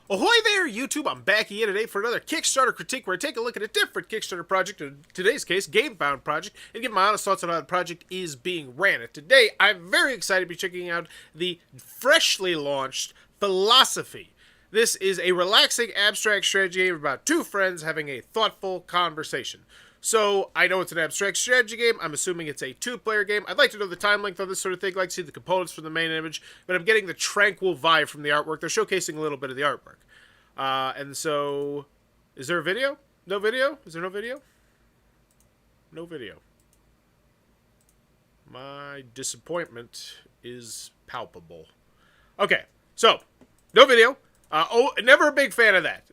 Ahoy there, YouTube! I'm back again today for another Kickstarter critique where I take a look at a different Kickstarter project, in today's case, GameFound project, and give my honest thoughts on how the project is being ran. And today, I'm very excited to be checking out the freshly launched Philosophy. This is a relaxing abstract strategy game about two friends having a thoughtful conversation. So, I know it's an abstract strategy game. I'm assuming it's a two-player game. I'd like to know the time length on this sort of thing. I'd like to see the components from the main image. But I'm getting the tranquil vibe from the artwork. They're showcasing a little bit of the artwork. And so, is there a video? No video? Is there no video? No video. My disappointment is palpable. Okay, so, no video. Never a big fan of that.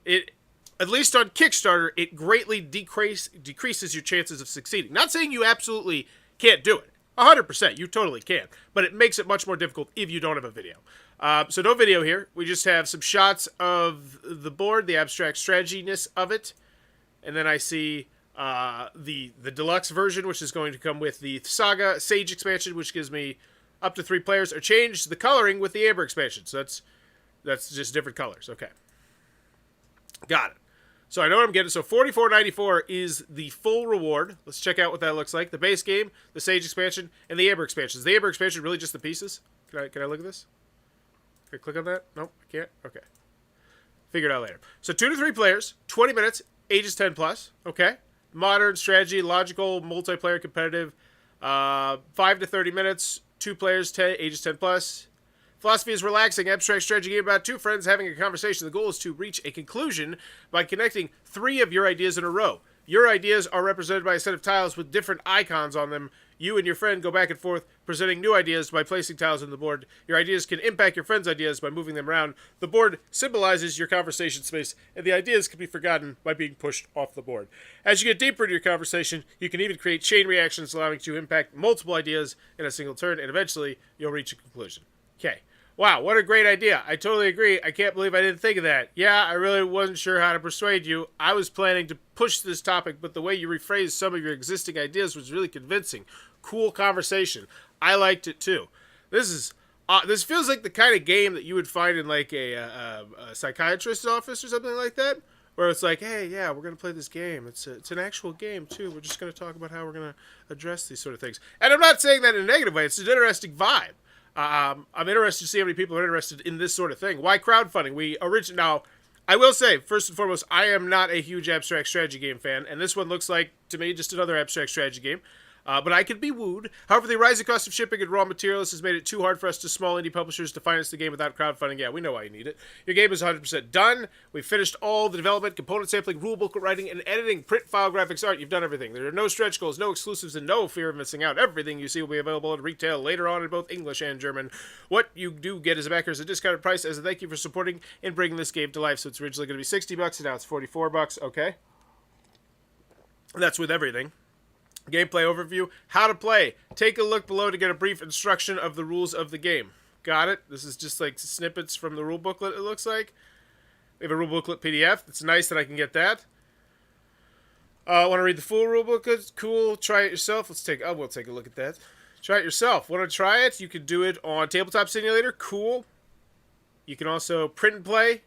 At least on Kickstarter, it greatly decreases your chances of succeeding. Not saying you absolutely can't do it. 100%, you totally can. But it makes it much more difficult if you don't have a video. So no video here. We just have some shots of the board, the abstract strategy-ness of it. And then I see the deluxe version, which is going to come with the Saga Sage expansion, which gives me up to 3 players, or change the coloring with the Amber expansion. So that's just different colors. Okay. Got it. So I know what I'm getting. So $44.94 is the full reward. Let's check out what that looks like. The base game, the Sage expansion, and the Amber expansion. Is the Amber expansion really just the pieces? Can I look at this? Can I click on that? Nope, I can't. Okay. Figure it out later. So 2 to 3 players, 20 minutes, ages 10 plus. Okay. Modern, strategy, logical, multiplayer, competitive. 5 to 30 minutes, 2 players, ages 10 plus. Philosophy is relaxing, abstract strategy game about two friends having a conversation. The goal is to reach a conclusion by connecting 3 of your ideas in a row. Your ideas are represented by a set of tiles with different icons on them. You and your friend go back and forth, presenting new ideas by placing tiles on the board. Your ideas can impact your friend's ideas by moving them around. The board symbolizes your conversation space, and the ideas can be forgotten by being pushed off the board. As you get deeper into your conversation, you can even create chain reactions, allowing you to impact multiple ideas in a single turn, and eventually you'll reach a conclusion. Okay. Wow, what a great idea. I totally agree. I can't believe I didn't think of that. Yeah, I really wasn't sure how to persuade you. I was planning to push this topic, but the way you rephrased some of your existing ideas was really convincing. Cool conversation. I liked it too. This feels like the kind of game that you would find in like a psychiatrist's office or something like that, where it's like, hey, yeah, we're going to play this game. It's an actual game too. We're just going to talk about how we're going to address these sort of things. And I'm not saying that in a negative way. It's an interesting vibe. I'm interested to see how many people are interested in this sort of thing. Why crowdfunding? Now, I will say, first and foremost, I am not a huge abstract strategy game fan, and this one looks like, to me, just another abstract strategy game. But I could be wooed. However, the rising cost of shipping and raw materials has made it too hard for us to small indie publishers to finance the game without crowdfunding. Yeah, we know why you need it. Your game is 100% done. We've finished all the development, component sampling, rulebook writing, and editing, print, file, graphics, art. You've done everything. There are no stretch goals, no exclusives, and no fear of missing out. Everything you see will be available at retail later on in both English and German. What you do get as a backer is a discounted price as a thank you for supporting and bringing this game to life. So it's originally going to be $60, and now it's $44. Okay. That's with everything. Gameplay overview. How to play. Take a look below to get a brief instruction of the rules of the game. Got it? This is just like snippets from the rule booklet, it looks like. We have a rule booklet PDF. It's nice that I can get that. Want to read the full rule booklet? Cool. Try it yourself. We'll take a look at that. Try it yourself. Want to try it? You can do it on Tabletop Simulator. Cool. You can also print and play.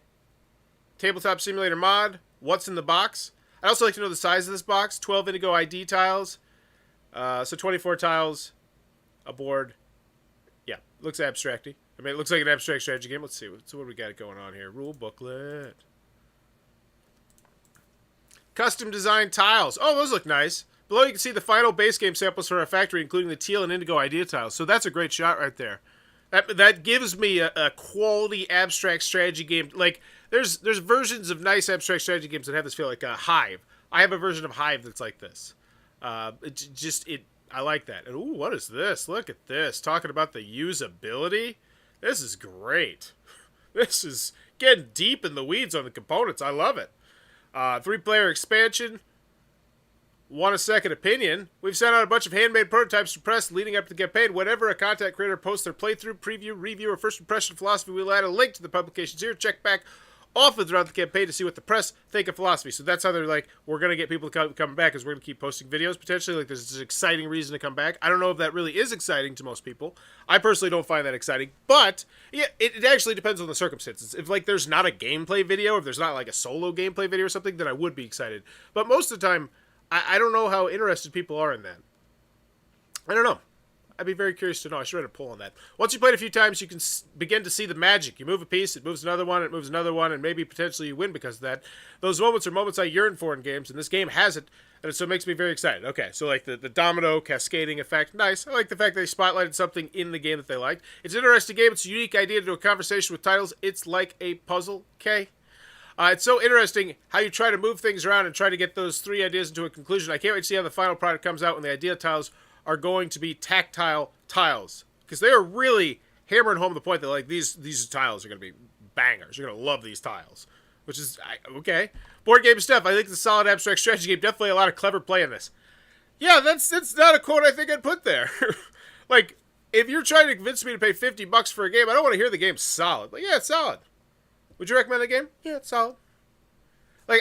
Tabletop Simulator mod. What's in the box? I'd also like to know the size of this box. 12 Indigo ID tiles. So 24 tiles, a board. Yeah, looks abstracty. I mean, it looks like an abstract strategy game. Let's see. What do we got going on here? Rule booklet. Custom designed tiles. Oh, those look nice. Below you can see the final base game samples from our factory, including the teal and indigo idea tiles. So that's a great shot right there. That gives me a quality abstract strategy game. Like, there's versions of nice abstract strategy games that have this feel like Hive. I have a version of Hive that's like this. I like that. And ooh, what is this? Look at this. Talking about the usability. This is great. This is getting deep in the weeds on the components. I love it. 3-player expansion. Want a second opinion? We've sent out a bunch of handmade prototypes to press leading up to the campaign. Whenever a content creator posts their playthrough, preview, review, or first impression of Philosophy, we'll add a link to the publications here. Check back often throughout the campaign to see what the press think of philosophy. So that's how they're like, we're going to get people to come back, because we're going to keep posting videos, potentially. Like, there's this exciting reason to come back. I don't know if that really is exciting to most people. I personally don't find that exciting. But, yeah, it actually depends on the circumstances. If, like, there's not a gameplay video, if there's not, like, a solo gameplay video or something, then I would be excited. But most of the time, I don't know how interested people are in that. I don't know. I'd be very curious to know. I should write a poll on that. Once you play it a few times, you can begin to see the magic. You move a piece, it moves another one, it moves another one, and maybe potentially you win because of that. Those moments are moments I yearn for in games, and this game has it, and so it makes me very excited. Okay, so like the domino cascading effect, nice. I like the fact that they spotlighted something in the game that they liked. It's an interesting game. It's a unique idea to do a conversation with titles. It's like a puzzle, okay? It's so interesting how you try to move things around and try to get those three ideas into a conclusion. I can't wait to see how the final product comes out when the idea tiles are going to be tactile tiles, because they are really hammering home the point that like these tiles are going to be bangers. You're going to love these tiles, which is okay. Board game stuff. I think it's a solid abstract strategy game. Definitely a lot of clever play in this. Yeah, that's not a quote I think I'd put there. Like, if you're trying to convince me to pay $50 for a game, I don't want to hear the game's solid. Like, yeah, it's solid. Would you recommend the game? Yeah, it's solid. Like,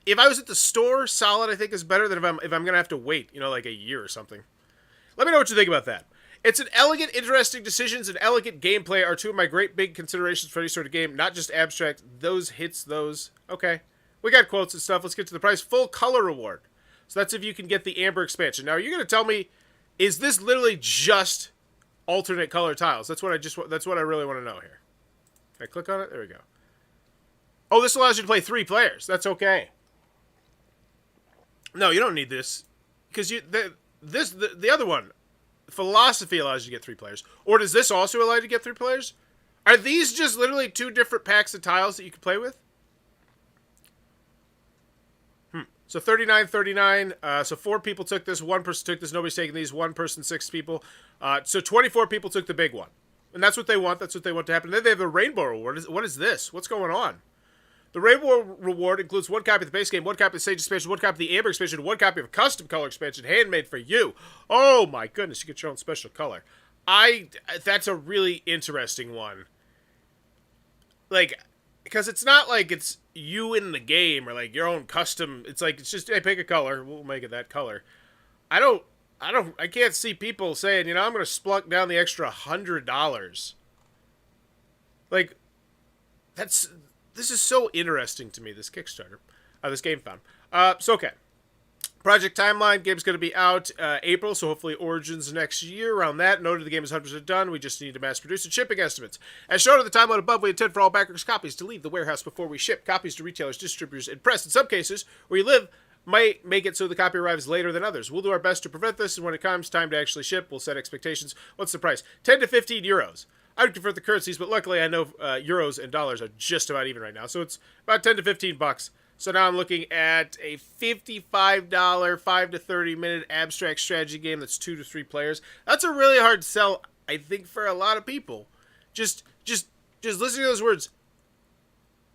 if I was at the store, solid I think is better than if I'm gonna have to wait, like a year or something. Let me know what you think about that. It's an elegant, interesting decisions, and elegant gameplay are two of my great big considerations for any sort of game, not just abstract. Those hits those. Okay. We got quotes and stuff. Let's get to the price. Full color reward. So that's if you can get the Amber expansion. Now, are you gonna tell me, is this literally just alternate color tiles? That's what I really want to know here. Can I click on it? There we go. Oh, this allows you to play 3 players. That's okay. No, you don't need this, because the other one, philosophy, allows you to get 3 players. Or does this also allow you to get 3 players? Are these just literally 2 different packs of tiles that you can play with? So 39. So 4 people took this. 1 person took this. Nobody's taking these. 1 person, 6 people. So 24 people took the big one, and that's what they want. That's what they want to happen. Then they have the rainbow reward. What is this? What's going on? The Rainbow Reward includes 1 copy of the base game, 1 copy of the Sage expansion, 1 copy of the Amber expansion, 1 copy of a custom color expansion, handmade for you. Oh my goodness, you get your own special color. That's a really interesting one. Like, because it's not like it's you in the game or like your own custom. It's like, it's just, hey, pick a color, we'll make it that color. I can't see people saying, I'm going to splunk down the extra $100. Like, this is so interesting to me, this Kickstarter. This game found. So, okay. Project timeline. Game's going to be out April, so hopefully Origins next year. Around that, noted the game is 100% done. We just need to mass produce it. Shipping estimates. As shown in the timeline above, we intend for all backers' copies to leave the warehouse before we ship. Copies to retailers, distributors, and press. In some cases, where you live might make it so the copy arrives later than others. We'll do our best to prevent this, and when it comes time to actually ship, we'll set expectations. What's the price? 10 to 15 euros. I would convert the currencies, but luckily I know euros and dollars are just about even right now. So it's about 10 to 15 bucks. So now I'm looking at a $55, 5 to 30 minute abstract strategy game that's 2 to 3 players. That's a really hard sell, I think, for a lot of people. Just listening to those words.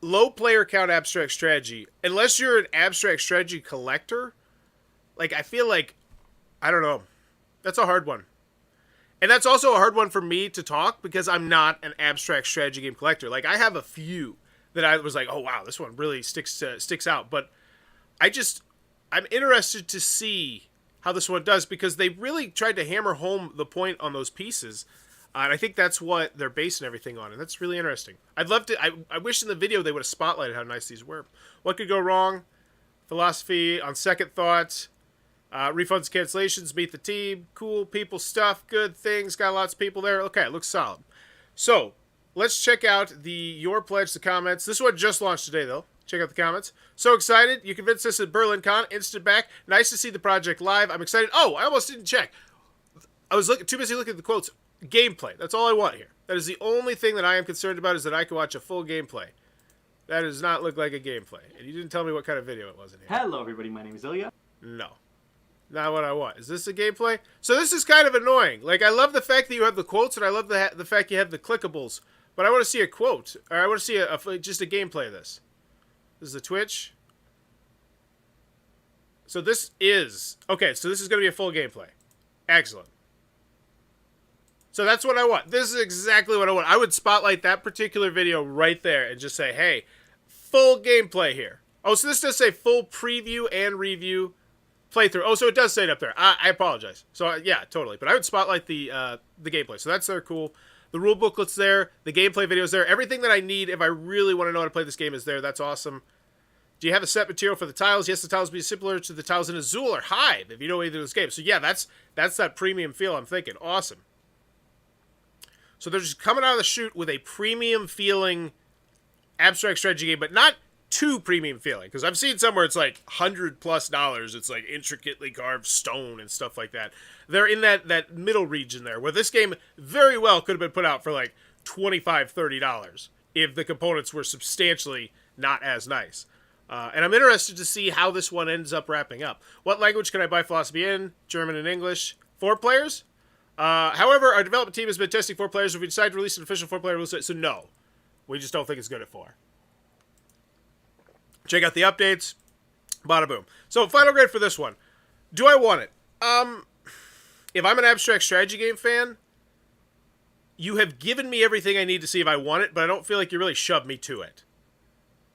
Low player count abstract strategy. Unless you're an abstract strategy collector, like, I feel like, I don't know. That's a hard one. And that's also a hard one for me to talk, because I'm not an abstract strategy game collector. Like, I have a few that I was like, oh wow, this one really sticks out. But I'm interested to see how this one does, because they really tried to hammer home the point on those pieces. And I think that's what they're basing everything on. And that's really interesting. I'd love to, I wish in the video they would have spotlighted how nice these were. What could go wrong? Philosophy, on second thoughts. Refunds, cancellations, meet the team, cool people stuff, good things, got lots of people there. Okay, it looks solid. So, let's check out your pledge, the comments. This one just launched today, though. Check out the comments. So excited. You convinced us at BerlinCon. Instant back. Nice to see the project live. I'm excited. Oh, I almost didn't check. I was too busy looking at the quotes. Gameplay. That's all I want here. That is the only thing that I am concerned about, is that I can watch a full gameplay. That does not look like a gameplay. And you didn't tell me what kind of video it was in here. Hello, everybody. My name is Ilya. No. Not what I want. Is this a gameplay? So this is kind of annoying. Like, I love the fact that you have the quotes, and I love the fact you have the clickables. But I want to see a quote. Or I want to see just a gameplay of this. This is the Twitch. So this is... Okay, so this is going to be a full gameplay. Excellent. So that's what I want. This is exactly what I want. I would spotlight that particular video right there and just say, hey, full gameplay here. Oh, so this does say full preview and review playthrough. Oh, so it does say it up there. I apologize. So, yeah, totally. But I would spotlight the gameplay. So that's there, cool. The rule booklet's there. The gameplay video's there. Everything that I need if I really want to know how to play this game is there. That's awesome. Do you have a set material for the tiles? Yes, the tiles will be similar to the tiles in Azul or Hive, if you know either of those games. So, yeah, that's that premium feel I'm thinking. Awesome. So they're just coming out of the chute with a premium feeling abstract strategy game, but not too premium feeling. Because I've seen somewhere it's like $100+. It's like intricately carved stone and stuff like that. They're in that middle region there, where this game very well could have been put out for like $25, $30 if the components were substantially not as nice. And I'm interested to see how this one ends up wrapping up. What language can I buy Philosophy in? German and English. 4 players? However, our development team has been testing 4 players. If we decide to release an official 4-player release, so no. We just don't think it's good at 4. Check out the updates. Bada boom. So, final grade for this one. Do I want it? If I'm an abstract strategy game fan, you have given me everything I need to see if I want it, but I don't feel like you really shoved me to it.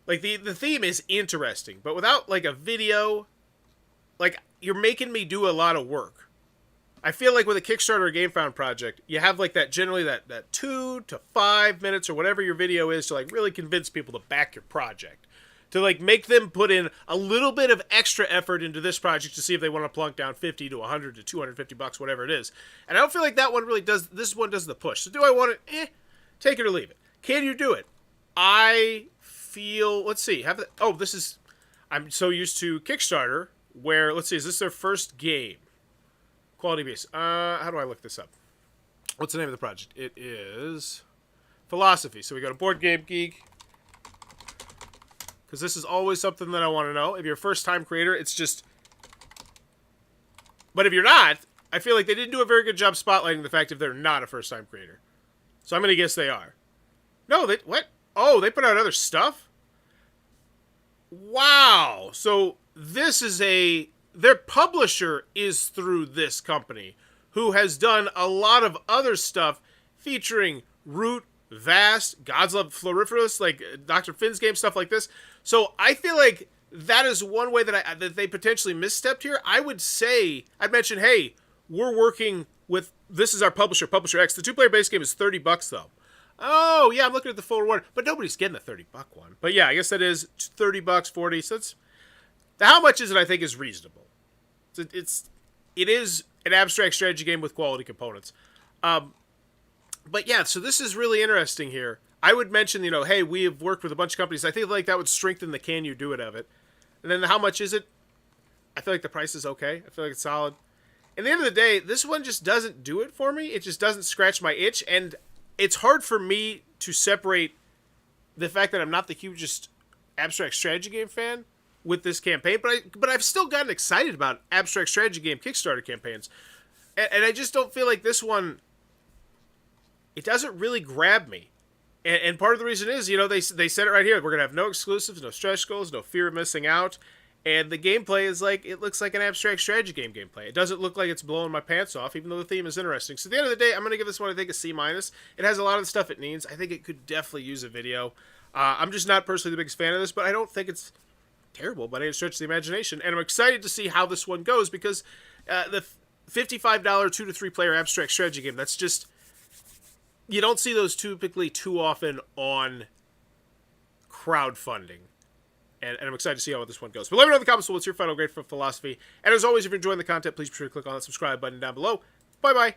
Like, the theme is interesting, but without, like, a video, like, you're making me do a lot of work. I feel like with a Kickstarter or GameFound project, you have like that generally that 2 to 5 minutes or whatever your video is to like really convince people to back your project. To like make them put in a little bit of extra effort into this project to see if they want to plunk down 50 to 100 to $250, whatever it is. And I don't feel like that one really does, this one does the push. So do I want it? Take it or leave it. Can you do it? I feel, let's see, this is, I'm so used to Kickstarter where, let's see, is this their first game? Quality base. How do I look this up? What's the name of the project? It is Philosophy. So we go to Board Game Geek. Because this is always something that I want to know. If you're a first-time creator, it's just... But if you're not, I feel like they didn't do a very good job spotlighting the fact if they're not a first-time creator. So I'm going to guess they are. No, what? Oh, they put out other stuff? Wow. So this is their publisher is through this company, who has done a lot of other stuff featuring Root, Vast, God's Love Floriferous, like Dr. Finn's game, stuff like this. So I feel like that is one way that they potentially misstepped here. I would say, I'd mention, hey, we're working with, this is our publisher, Publisher X. The 2-player base game is $30 though. Oh, yeah, I'm looking at the full reward, but nobody's getting the $30 one. But yeah, I guess that is $30, 40, so it's, how much is it, I think, is reasonable. It is an abstract strategy game with quality components. But yeah, so this is really interesting here. I would mention, hey, we have worked with a bunch of companies. I think like that would strengthen the can you do it of it. And then how much is it? I feel like the price is okay. I feel like it's solid. At the end of the day, this one just doesn't do it for me. It just doesn't scratch my itch. And it's hard for me to separate the fact that I'm not the hugest abstract strategy game fan with this campaign, but I've still gotten excited about abstract strategy game Kickstarter campaigns, and I just don't feel like this one, it doesn't really grab me, and part of the reason is, they said it right here, we're gonna have no exclusives, no stretch goals, no fear of missing out, and the gameplay is like, it looks like an abstract strategy game gameplay. It doesn't look like it's blowing my pants off, even though the theme is interesting. So at the end of the day, I'm gonna give this one, I think, a C-. It has a lot of the stuff it needs. I think it could definitely use a video. I'm just not personally the biggest fan of this, but I don't think it's terrible by any stretch of the imagination, and I'm excited to see how this one goes, because the $55 2 to 3 player abstract strategy game, that's just, you don't see those typically too often on crowdfunding, and I'm excited to see how this one goes. But let me know in the comments what's your final grade for Philosophy, and as always, if you're enjoying the content, please be sure to click on that subscribe button down below. Bye bye.